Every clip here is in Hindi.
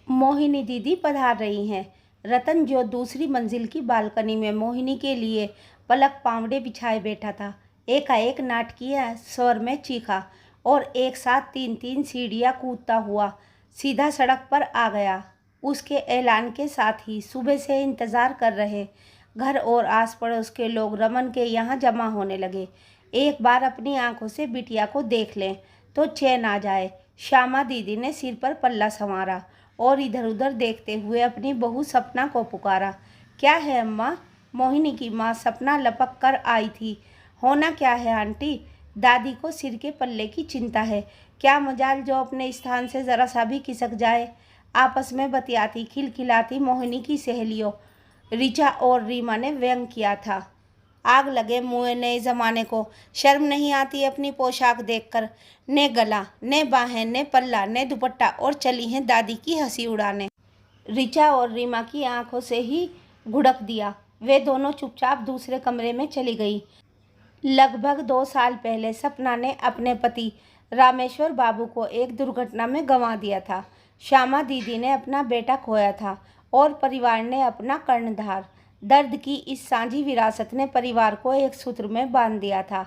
मोहिनी दीदी पधार रही हैं। रतन जो दूसरी मंजिल की बालकनी में मोहिनी के लिए पलक पावड़े बिछाए बैठा था, एकाएक नाटकीय स्वर में चीखा और एक साथ तीन तीन सीढ़ियाँ कूदता हुआ सीधा सड़क पर आ गया। उसके ऐलान के साथ ही सुबह से इंतज़ार कर रहे घर और आस पड़ोस के लोग रमन के यहाँ जमा होने लगे। एक बार अपनी आंखों से बिटिया को देख लें तो चैन आ जाए। श्यामा दीदी ने सिर पर पल्ला संवारा और इधर उधर देखते हुए अपनी बहू सपना को पुकारा। क्या है अम्मा? मोहिनी की माँ सपना लपक कर आई थी। होना क्या है आंटी? दादी को सिर के पल्ले की चिंता है। क्या मजाल जो अपने स्थान से ज़रा सा भी खिसक जाए। आपस में बतियाती खिलखिलाती मोहिनी की सहेलियों ऋचा और रीमा ने व्यंग किया था। आग लगे मुँह नए ज़माने को, शर्म नहीं आती अपनी पोशाक देखकर। ने गला, ने बाहें, ने पल्ला, ने दुपट्टा, और चली हैं दादी की हंसी उड़ाने। ऋचा और रीमा की आंखों से ही घुड़क दिया। वे दोनों चुपचाप दूसरे कमरे में चली गई। लगभग 2 साल पहले सपना ने अपने पति रामेश्वर बाबू को एक दुर्घटना में गंवा दिया था। श्यामा दीदी ने अपना बेटा खोया था और परिवार ने अपना कर्णधार। दर्द की इस साझी विरासत ने परिवार को एक सूत्र में बांध दिया था।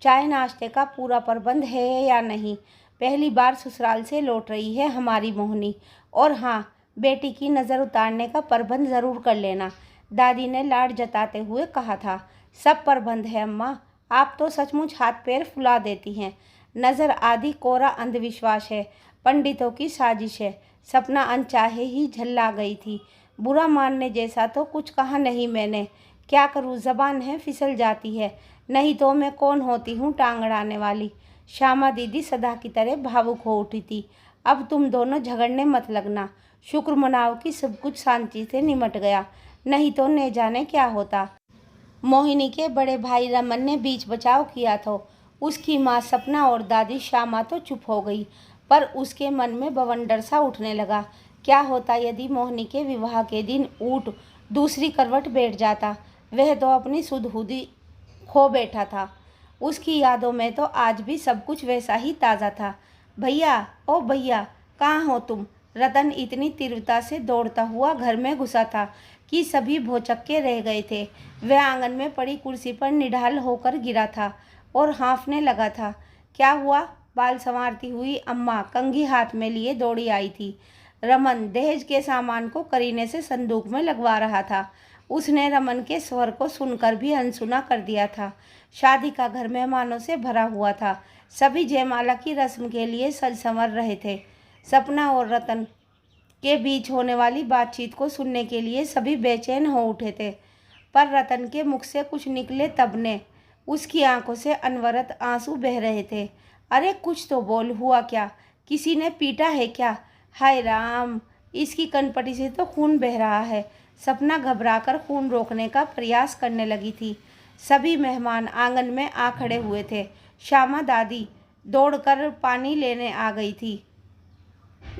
चाय नाश्ते का पूरा प्रबंध है या नहीं, पहली बार ससुराल से लौट रही है हमारी मोहिनी। और हाँ, बेटी की नज़र उतारने का प्रबंध ज़रूर कर लेना, दादी ने लाड जताते हुए कहा था। सब प्रबंध है अम्मा, आप तो सचमुच हाथ पैर फुला देती हैं। नज़र आदि कोरा अंधविश्वास है, पंडितों की साजिश है। सपना अनचाहे ही झल्ला गई थी। बुरा मानने जैसा तो कुछ कहा नहीं मैंने, क्या करूँ, ज़बान है फिसल जाती है, नहीं तो मैं कौन होती हूँ टांग अड़ाने वाली। श्यामा दीदी सदा की तरह भावुक हो उठी थी। अब तुम दोनों झगड़ने मत लगना, शुक्र मनाओ कि सब कुछ शांति से निमट गया, नहीं तो न जाने क्या होता। मोहिनी के बड़े भाई रमन ने बीच बचाव किया तो उसकी माँ सपना और दादी श्यामा तो चुप हो गई, पर उसके मन में बवंडर सा उठने लगा। क्या होता यदि मोहिनी के विवाह के दिन ऊँट दूसरी करवट बैठ जाता। वह तो अपनी सुध-बुद्धि खो बैठा था। उसकी यादों में तो आज भी सब कुछ वैसा ही ताज़ा था। भैया, ओ भैया, कहाँ हो तुम? रतन इतनी तीव्रता से दौड़ता हुआ घर में घुसा था कि सभी भौचक्के रह गए थे। वह आंगन में पड़ी कुर्सी पर निढाल होकर गिरा था और हाँफने लगा था। क्या हुआ? बाल संवारती हुई अम्मा कंघी हाथ में लिए दौड़ी आई थी। रमन दहेज के सामान को करीने से संदूक में लगवा रहा था। उसने रमन के स्वर को सुनकर भी अनसुना कर दिया था। शादी का घर मेहमानों से भरा हुआ था। सभी जयमाला की रस्म के लिए सज संवर रहे थे। सपना और रतन के बीच होने वाली बातचीत को सुनने के लिए सभी बेचैन हो उठे थे, पर रतन के मुख से कुछ निकले तब ने। उसकी आंखों से अनवरत आंसू बह रहे थे। अरे कुछ तो बोल, हुआ क्या? किसी ने पीटा है क्या? हाय राम, इसकी कनपटी से तो खून बह रहा है। सपना घबराकर खून रोकने का प्रयास करने लगी थी। सभी मेहमान आंगन में आ खड़े हुए थे। श्यामा दादी दौड़कर पानी लेने आ गई थी।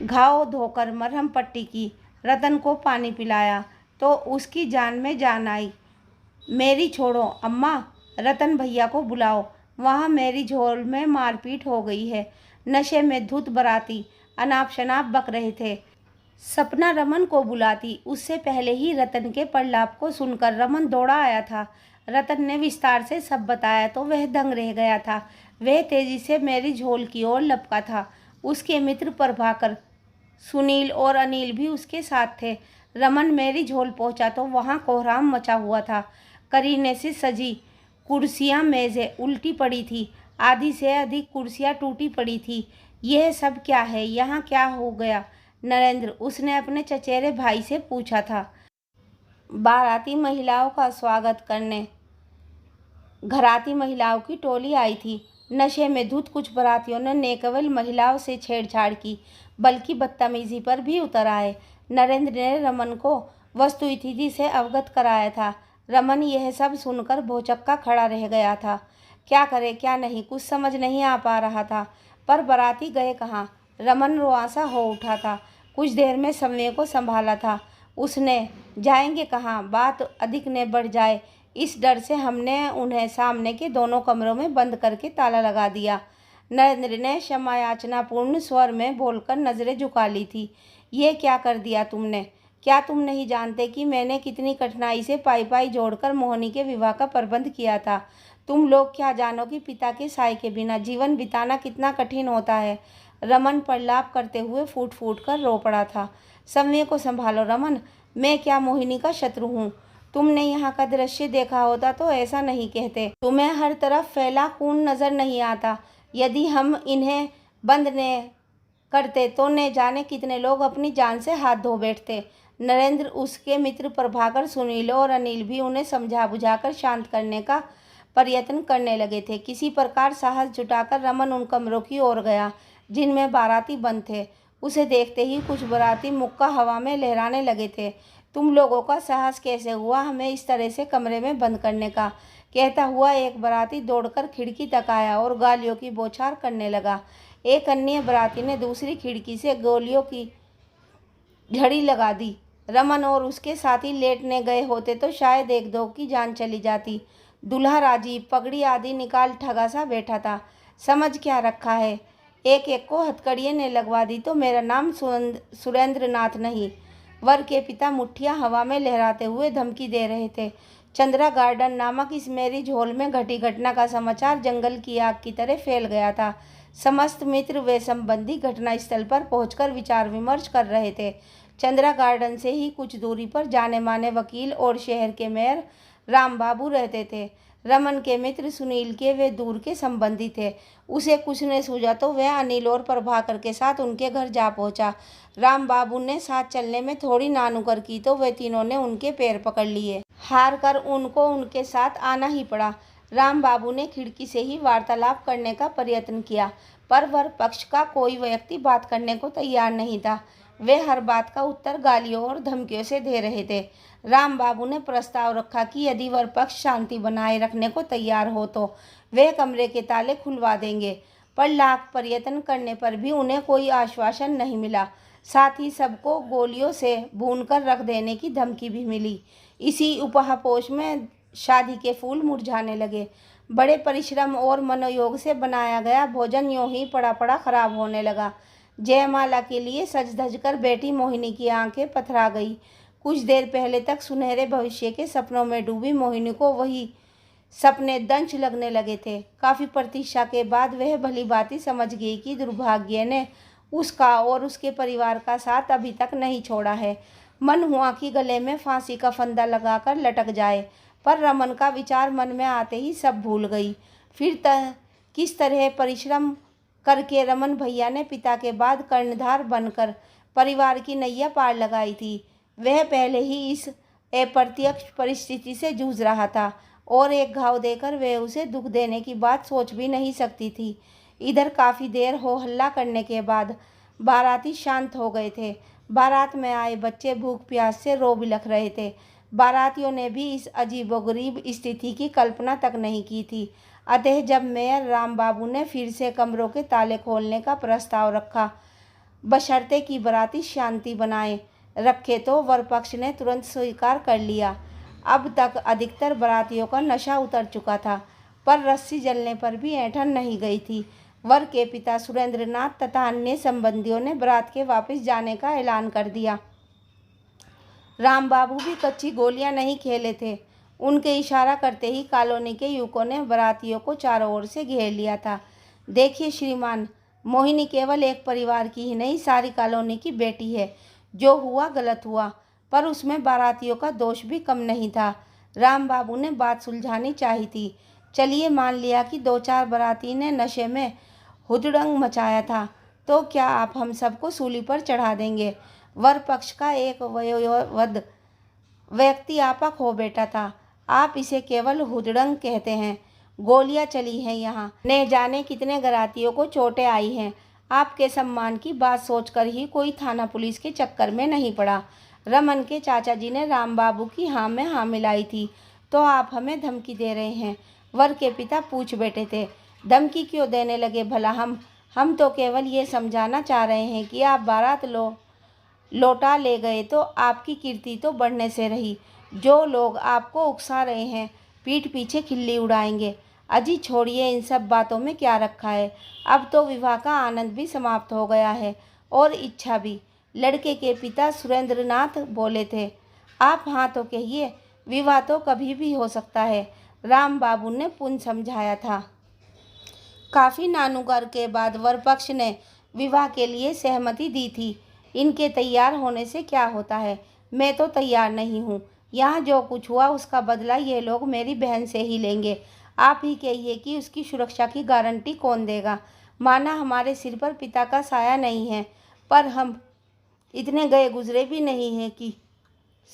घाव धोकर मरहम पट्टी की, रतन को पानी पिलाया तो उसकी जान में जान आई। मेरी छोड़ो अम्मा, रतन भैया को बुलाओ, वहाँ मेरी झोल में मारपीट हो गई है। नशे में धुत बराती अनाप शनाप बक रहे थे। सपना रमन को बुलाती, उससे पहले ही रतन के प्रलाप को सुनकर रमन दौड़ा आया था। रतन ने विस्तार से सब बताया तो वह दंग रह गया था। वह तेजी से मेरी झोल की ओर लपका था। उसके मित्र प्रभाकर, सुनील और अनिल भी उसके साथ थे। रमन मेरी झोल पहुंचा तो वहां कोहराम मचा हुआ था। करीने से सजी कुर्सियां मेज़ें उल्टी पड़ी थी, आधी से अधिक कुर्सियां टूटी पड़ी थी। यह सब क्या है? यहाँ क्या हो गया नरेंद्र? उसने अपने चचेरे भाई से पूछा था। बाराती महिलाओं का स्वागत करने घराती महिलाओं की टोली आई थी। नशे में धुत कुछ बारातियों ने न केवल महिलाओं से छेड़छाड़ की, बल्कि बदतमीजी पर भी उतर आए। नरेंद्र ने रमन को वस्तुस्थिति से अवगत कराया था। रमन यह सब सुनकर भौचक्का खड़ा रह गया था। क्या करे क्या नहीं, कुछ समझ नहीं आ पा रहा था। पर बाराती गए कहाँ? रमन रुआंसा हो उठा था। कुछ देर में समय को संभाला था उसने। जाएंगे कहाँ? बात अधिक न बढ़ जाए, इस डर से हमने उन्हें सामने के दोनों कमरों में बंद करके ताला लगा दिया। नरेंद्र ने क्षमा याचनापूर्ण स्वर में बोलकर नज़रें झुका ली थी। ये क्या कर दिया तुमने? क्या तुम नहीं जानते कि मैंने कितनी कठिनाई से पाई पाई जोड़कर मोहिनी के विवाह का प्रबंध किया था? तुम लोग क्या जानो कि पिता के साय के बिना जीवन बिताना कितना कठिन होता है। रमन प्रलाप करते हुए फूट फूट कर रो पड़ा था। समय को संभालो रमन, मैं क्या मोहिनी का शत्रु हूँ? तुमने यहाँ का दृश्य देखा होता तो ऐसा नहीं कहते। तुम्हें हर तरफ फैला खून नजर नहीं आता? यदि हम इन्हें बंद न करते तो न जाने कितने लोग अपनी जान से हाथ धो बैठते। नरेंद्र, उसके मित्र प्रभाकर, सुनील और अनिल भी उन्हें समझा बुझाकर शांत करने का प्रयत्न करने लगे थे। किसी प्रकार साहस जुटाकर रमन उन कमरों की ओर गया जिनमें बाराती बंद थे। उसे देखते ही कुछ बाराती मुक्का हवा में लहराने लगे थे। तुम लोगों का साहस कैसे हुआ हमें इस तरह से कमरे में बंद करने का? कहता हुआ एक बाराती दौड़कर खिड़की तक आया और गालियों की बौछार करने लगा। एक अन्य बाराती ने दूसरी खिड़की से गोलियों की झड़ी लगा दी। रमन और उसके साथी लेटने गए होते तो शायद एक दो की जान चली जाती। दूल्हा राजीव पगड़ी आदि निकाल ठगा सा बैठा था। समझ क्या रखा है? एक एक को हथकड़ियों ने लगवा दी तो मेरा नाम सुरेंद्र नाथ नहीं। वर के पिता मुट्ठियां हवा में लहराते हुए धमकी दे रहे थे। चंद्रा गार्डन नामक इस मैरिज हॉल में घटी घटना का समाचार जंगल की आग की तरह फैल गया था। समस्त मित्र व संबंधी घटनास्थल पर पहुंचकर विचार विमर्श कर रहे थे। चंद्रा गार्डन से ही कुछ दूरी पर जाने माने वकील और शहर के मेयर राम बाबू रहते थे। रमन के मित्र सुनील के वे दूर के संबंधी थे। उसे कुछ ने सूझा तो वह अनिल और प्रभाकर के साथ उनके घर जा पहुंचा। राम बाबू ने साथ चलने में थोड़ी नानुकर की तो वे तीनों ने उनके पैर पकड़ लिए। हार कर उनको उनके साथ आना ही पड़ा। राम बाबू ने खिड़की से ही वार्तालाप करने का प्रयत्न किया, पर वर पक्ष का कोई व्यक्ति बात करने को तैयार नहीं था। वे हर बात का उत्तर गालियों और धमकियों से दे रहे थे। राम बाबू ने प्रस्ताव रखा कि यदि वर पक्ष शांति बनाए रखने को तैयार हो तो वे कमरे के ताले खुलवा देंगे, पर लाख प्रयत्न करने पर भी उन्हें कोई आश्वासन नहीं मिला। साथ ही सबको गोलियों से भूनकर रख देने की धमकी भी मिली। इसी उपहापोष में शादी के फूल मुरझाने लगे। बड़े परिश्रम और मनोयोग से बनाया गया भोजन यूं ही पड़ा पड़ा खराब होने लगा। जयमाला के लिए सज धज कर बैठी मोहिनी की आंखें पथरा गई। कुछ देर पहले तक सुनहरे भविष्य के सपनों में डूबी मोहिनी को वही सपने दंश लगने लगे थे। काफ़ी प्रतीक्षा के बाद वह भली भांति समझ गई कि दुर्भाग्य ने उसका और उसके परिवार का साथ अभी तक नहीं छोड़ा है। मन हुआ कि गले में फांसी का फंदा लगाकर लटक जाए, पर रमन का विचार मन में आते ही सब भूल गई। फिर किस तरह परिश्रम करके रमन भैया ने पिता के बाद कर्णधार बनकर परिवार की नैया पार लगाई थी। वह पहले ही इस अप्रत्यक्ष परिस्थिति से जूझ रहा था और एक घाव देकर वह उसे दुख देने की बात सोच भी नहीं सकती थी। इधर काफ़ी देर हो हल्ला करने के बाद बाराती शांत हो गए थे। बारात में आए बच्चे भूख प्यास से रो बिलख रहे थे। बारातियों ने भी इस अजीबोगरीब स्थिति की कल्पना तक नहीं की थी। अतः जब मेयर राम बाबू ने फिर से कमरों के ताले खोलने का प्रस्ताव रखा, बशर्ते कि बाराती शांति बनाए रखे, तो वर पक्ष ने तुरंत स्वीकार कर लिया। अब तक अधिकतर बारातियों का नशा उतर चुका था, पर रस्सी जलने पर भी ऐंठन नहीं गई थी। वर के पिता सुरेंद्र नाथ तथा अन्य संबंधियों ने बारात के वापस जाने का ऐलान कर दिया। राम बाबू भी कच्ची गोलियां नहीं खेले थे। उनके इशारा करते ही कॉलोनी के युवकों ने बारातियों को चारों ओर से घेर लिया था। देखिए श्रीमान, मोहिनी केवल एक परिवार की ही नहीं, सारी कॉलोनी की बेटी है। जो हुआ गलत हुआ, पर उसमें बारातियों का दोष भी कम नहीं था। राम बाबू ने बात सुलझानी चाहिए थी। चलिए मान लिया कि दो चार बाराती ने नशे में हुदड़ंग मचाया था, तो क्या आप हम सबको सूली पर चढ़ा देंगे? वर पक्ष का एक वयोवृद्ध व्यक्ति आपा खो बैठा था। आप इसे केवल हुदड़ंग कहते हैं। गोलियां चली हैं यहाँ, न जाने कितने बारातियों को चोटें आई हैं। आपके सम्मान की बात सोचकर ही कोई थाना पुलिस के चक्कर में नहीं पड़ा। रमन के चाचा जी ने राम बाबू की हाँ में हाँ मिलाई थी, तो आप हमें धमकी दे रहे हैं? वर के पिता पूछ बैठे थे। धमकी क्यों देने लगे भला? हम तो केवल ये समझाना चाह रहे हैं कि आप बारात लौटा ले गए तो आपकी कीर्ति तो बढ़ने से रही। जो लोग आपको उकसा रहे हैं पीठ पीछे खिल्ली उड़ाएंगे। अजी छोड़िए, इन सब बातों में क्या रखा है। अब तो विवाह का आनंद भी समाप्त हो गया है और इच्छा भी। लड़के के पिता सुरेंद्रनाथ बोले थे। आप हाँ तो कहिए, विवाह तो कभी भी हो सकता है, राम बाबू ने पुनः समझाया था। काफ़ी नानुगर के बाद वर पक्ष ने विवाह के लिए सहमति दी थी। इनके तैयार होने से क्या होता है, मैं तो तैयार नहीं हूँ। यहाँ जो कुछ हुआ उसका बदला ये लोग मेरी बहन से ही लेंगे। आप ही कहिए कि उसकी सुरक्षा की गारंटी कौन देगा। माना हमारे सिर पर पिता का साया नहीं है, पर हम इतने गए गुजरे भी नहीं हैं कि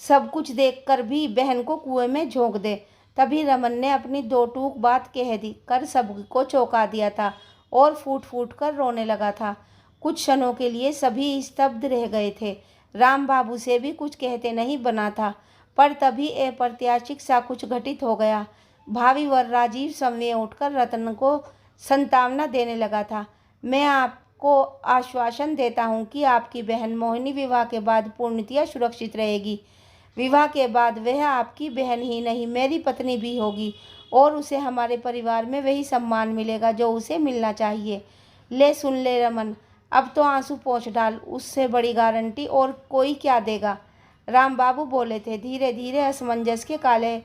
सब कुछ देखकर भी बहन को कुएं में झोंक दे। तभी रमन ने अपनी दो टूक बात कह दी कर सबको चौंका दिया था और फूट फूट कर रोने लगा था। कुछ क्षणों के लिए सभी स्तब्ध रह गए थे। राम बाबू से भी कुछ कहते नहीं बना था, पर तभी अप्रत्याशित सा कुछ घटित हो गया। भावी वर राजीव समय उठकर रतन को संतावना देने लगा था। मैं आपको आश्वासन देता हूँ कि आपकी बहन मोहिनी विवाह के बाद पूर्णतया सुरक्षित रहेगी। विवाह के बाद वह आपकी बहन ही नहीं, मेरी पत्नी भी होगी और उसे हमारे परिवार में वही सम्मान मिलेगा जो उसे मिलना चाहिए। ले सुन ले रमन, अब तो आंसू पोंछ डाल, उससे बड़ी गारंटी और कोई क्या देगा। राम बाबू बोले थे। धीरे धीरे असमंजस के काले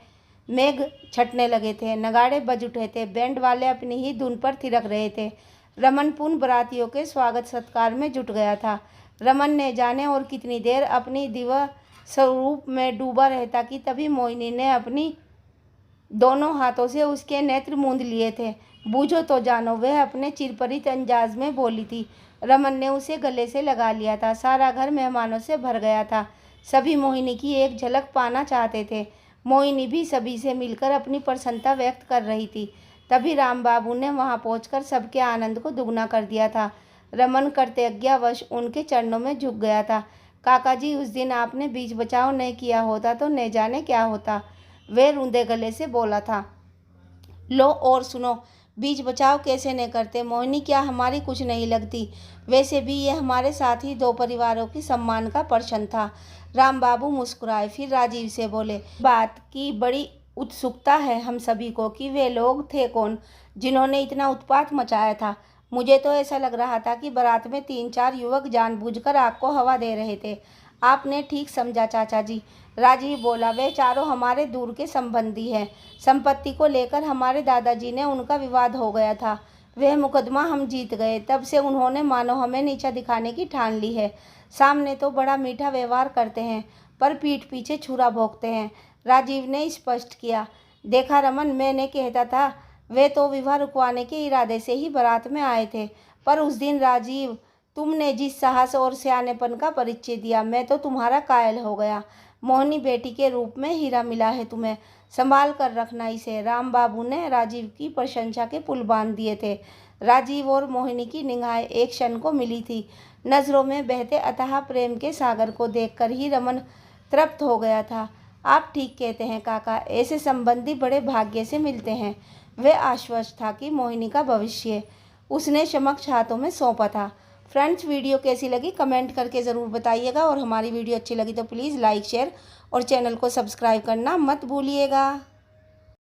मेघ छटने लगे थे। नगाड़े बज उठे थे। बैंड वाले अपनी ही धुन पर थिरक रहे थे। रमन पुनः बरातियों के स्वागत सत्कार में जुट गया था। रमन ने जाने और कितनी देर अपनी दिव्य स्वरूप में डूबा रहता कि तभी मोहिनी ने अपनी दोनों हाथों से उसके नेत्र मूंद लिए थे। बूझो तो जानो, वह अपने चिरपरिचित अंदाज में बोली थी। रमन ने उसे गले से लगा लिया था। सारा घर मेहमानों से भर गया था। सभी मोहिनी की एक झलक पाना चाहते थे। मोहिनी भी सभी से मिलकर अपनी प्रसन्नता व्यक्त कर रही थी। तभी राम बाबू ने वहां पहुंचकर सबके आनंद को दुगना कर दिया था। रमन कर्तज्ञतावश उनके चरणों में झुक गया था। काका जी, उस दिन आपने बीच बचाव नहीं किया होता तो न जाने क्या होता, वे रूंधे गले से बोला था। लो और सुनो, बीच बचाव कैसे न करते मोहिनी, क्या हमारी कुछ नहीं लगती। वैसे भी ये हमारे साथ ही दो परिवारों की सम्मान का प्रश्न था। राम बाबू मुस्कुराए, फिर राजीव से बोले, बात की बड़ी उत्सुकता है हम सभी को कि वे लोग थे कौन जिन्होंने इतना उत्पात मचाया था। मुझे तो ऐसा लग रहा था कि बारात में 3-4 युवक जानबूझकर आग को हवा दे रहे थे। आपने ठीक समझा चाचा जी, राजीव बोला। वे चारों हमारे दूर के संबंधी हैं। संपत्ति को लेकर हमारे दादाजी ने उनका विवाद हो गया था। वह मुकदमा हम जीत गए। तब से उन्होंने मानो हमें नीचा दिखाने की ठान ली है। सामने तो बड़ा मीठा व्यवहार करते हैं, पर पीठ पीछे छुरा भोंकते हैं, राजीव ने स्पष्ट किया। देखा रमन, मैंने कहता था, वे तो विवाह रुकवाने के इरादे से ही बारात में आए थे। पर उस दिन राजीव, तुमने जिस साहस और सियानेपन का परिचय दिया, मैं तो तुम्हारा कायल हो गया। मोहिनी बेटी के रूप में हीरा मिला है तुम्हें, संभाल कर रखना इसे। राम बाबू ने राजीव की प्रशंसा के पुल बांध दिए थे। राजीव और मोहिनी की निगाहें एक क्षण को मिली थी। नजरों में बहते अथाह प्रेम के सागर को देखकर ही रमन तृप्त हो गया था। आप ठीक कहते हैं काका, ऐसे संबंधी बड़े भाग्य से मिलते हैं। वह आश्वस्त था कि मोहिनी का भविष्य उसने समक्ष हाथों में सौंपा था। फ्रेंड्स, वीडियो कैसी लगी कमेंट करके ज़रूर बताइएगा और हमारी वीडियो अच्छी लगी तो प्लीज़ लाइक, शेयर और चैनल को सब्सक्राइब करना मत भूलिएगा।